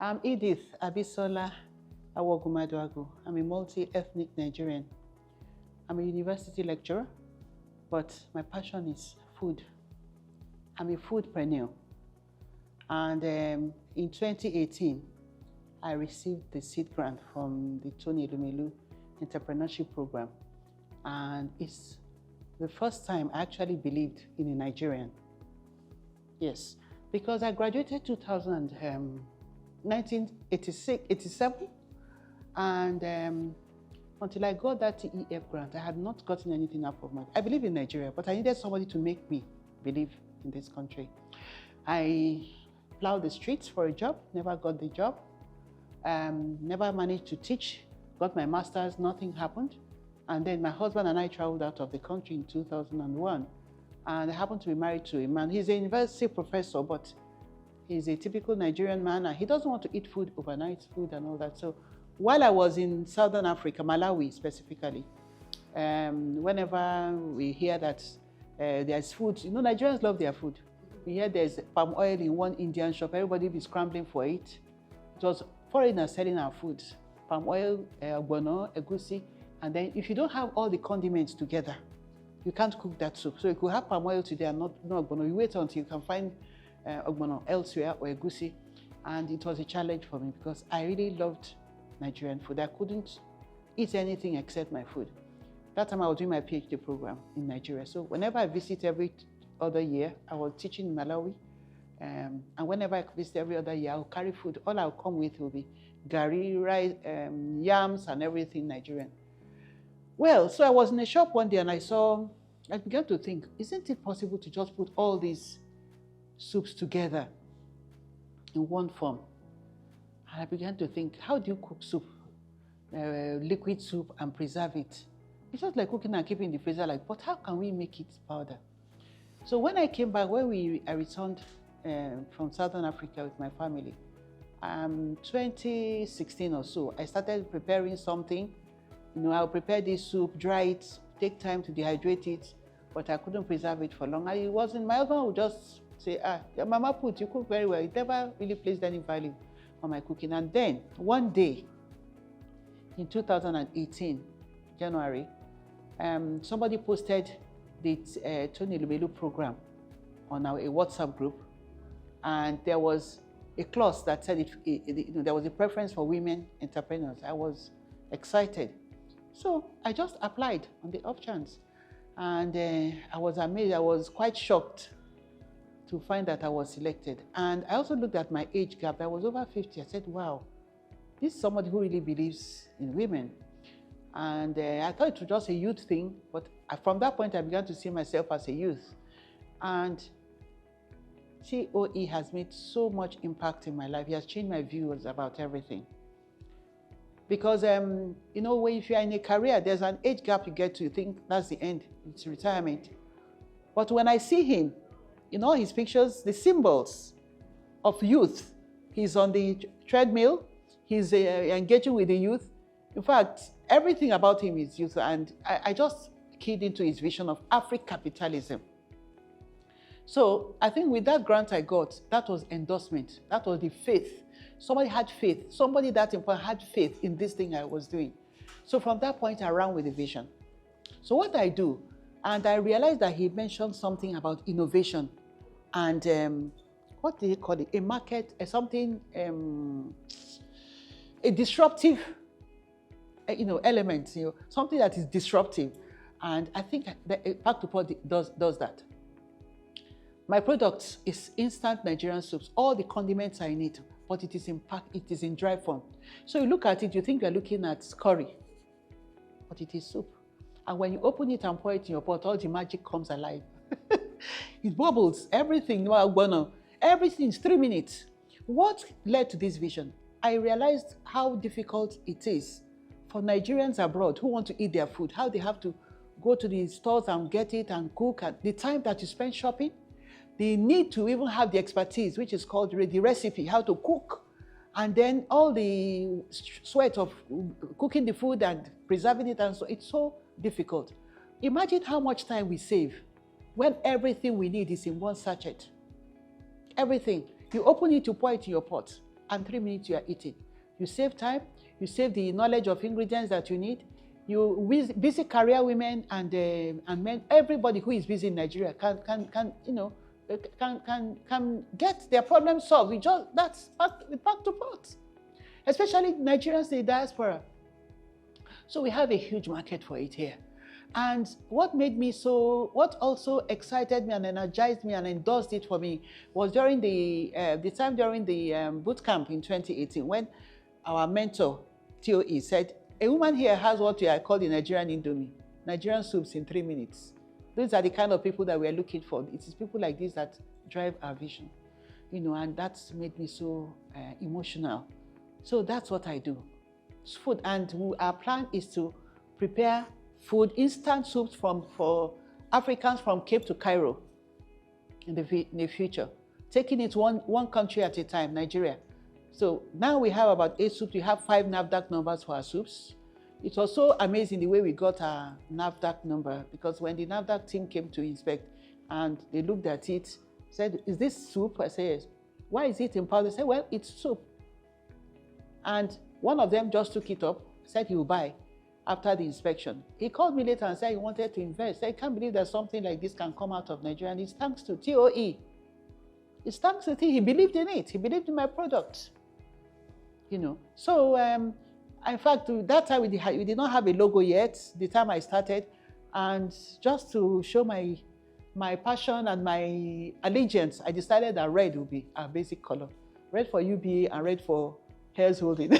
I'm Edith Abisola, Awogu-Maduagwu. I'm a multi-ethnic Nigerian. I'm a university lecturer, but my passion is food. I'm a foodpreneur. And in 2018, I received the seed grant from the Tony Elumelu entrepreneurship program. And it's the first time I actually believed in a Nigerian. Yes, because I graduated 1986, 87, and until I got that TEF grant, I had not gotten anything out of my. I believe in Nigeria, but I needed somebody to make me believe in this country. I plowed the streets for a job, never got the job, never managed to teach, got my master's, nothing happened. And then my husband and I traveled out of the country in 2001. And I happened to be married to a man. He's a university professor, but he's a typical Nigerian man, and he doesn't want to eat food, overnight food and all that. So while I was in Southern Africa, Malawi specifically, whenever we hear that there's food, you know, Nigerians love their food. We hear there's palm oil in one Indian shop, everybody be scrambling for it. It was foreigners selling our food. Palm oil, ogbono, egusi, and then if you don't have all the condiments together, you can't cook that soup. So you could have palm oil today and not ogbono. You wait until you can find ogbono elsewhere or egusi, and it was a challenge for me because I really loved Nigerian food. I couldn't eat anything except my food. That time I was doing my PhD program in Nigeria. So whenever I visit every other year, I was teaching in Malawi, and whenever I visit every other year, I'll carry food. All I'll come with will be gari, rice, yams, and everything Nigerian. Well, so I was in a shop one day and I began to think, isn't it possible to just put all these soups together in one form? And I began to think, how do you cook soup, liquid soup, and preserve it? It's just like cooking and keeping in the freezer, but how can we make it powder? So when I came back, I returned from Southern Africa with my family, 2016 or so, I started preparing something. You know, I'll prepare this soup, dry it, take time to dehydrate it, but I couldn't preserve it for long. It wasn't, my husband would just say, Mama Put, you cook very well. It never really placed any value on my cooking. And then one day in 2018, January, somebody posted the Tony Elumelu program on a WhatsApp group, and there was a clause that said there was a preference for women entrepreneurs. I was excited. So I just applied on the off chance, and I was amazed. I was quite shocked to find that I was selected. And I also looked at my age gap. I was over 50. I said, wow, this is somebody who really believes in women. And I thought it was just a youth thing, but from that point, I began to see myself as a youth. And TOE has made so much impact in my life. It has changed my views about everything. Because, you know, if you're in a career, there's an age gap you get to, you think that's the end, it's retirement. But when I see him, in all his pictures, the symbols of youth, he's on the treadmill, he's engaging with the youth. In fact, everything about him is youth, and I just keyed into his vision of Afri-capitalism. So I think with that grant I got, that was endorsement, that was the faith. Somebody had faith, somebody that important had faith in this thing I was doing. So from that point, I ran with the vision. So what I do, and I realized that he mentioned something about innovation and what did he call it? A market, something, a disruptive, element, something that is disruptive. And I think that Back to Pot does that. My product is instant Nigerian soups. All the condiments I need, but it is in dry form. So you look at it, you think you're looking at curry, but it is soup. And when you open it and pour it in your pot, all the magic comes alive. It bubbles, everything, everything is 3 minutes. What led to this vision? I realized how difficult it is for Nigerians abroad who want to eat their food, how they have to go to the stores and get it and cook, and the time that you spend shopping, the need to even have the expertise, which is called the recipe, how to cook, and then all the sweat of cooking the food and preserving it, and so it's so difficult. Imagine how much time we save when everything we need is in one sachet. Everything. You open it, you pour it in your pot. and 3 minutes you are eating. You save time, you save the knowledge of ingredients that you need. You busy career women and men, everybody who is busy in Nigeria can get their problem solved. That's back to pot. Especially Nigerians in the diaspora. So we have a huge market for it here. And what also excited me and energized me and endorsed it for me was during the boot camp in 2018, when our mentor, TOE, said, a woman here has what I call the Nigerian Indomie, Nigerian soups in 3 minutes. Those are the kind of people that we are looking for. It is people like this that drive our vision, and that's made me so emotional. So that's what I do. It's food, and our plan is to prepare food, instant soups for Africans from Cape to Cairo in the future, taking it one country at a time, Nigeria. So now we have about 8 soups. We have 5 NAFDAC numbers for our soups. It was so amazing the way we got our NAFDAC number, because when the NAFDAC team came to inspect and they looked at it, said, is this soup? I said, yes. Why is it in powder? They said, well, it's soup. And one of them just took it up, said he will buy after the inspection. He called me later and said he wanted to invest. I can't believe that something like this can come out of Nigeria. And it's thanks to TOE. It's thanks to TOE. He believed in it. He believed in my product. So in fact, that time we did not have a logo yet, the time I started. And just to show my passion and my allegiance, I decided that red would be our basic color. Red for UBA and red for Hair's Holding.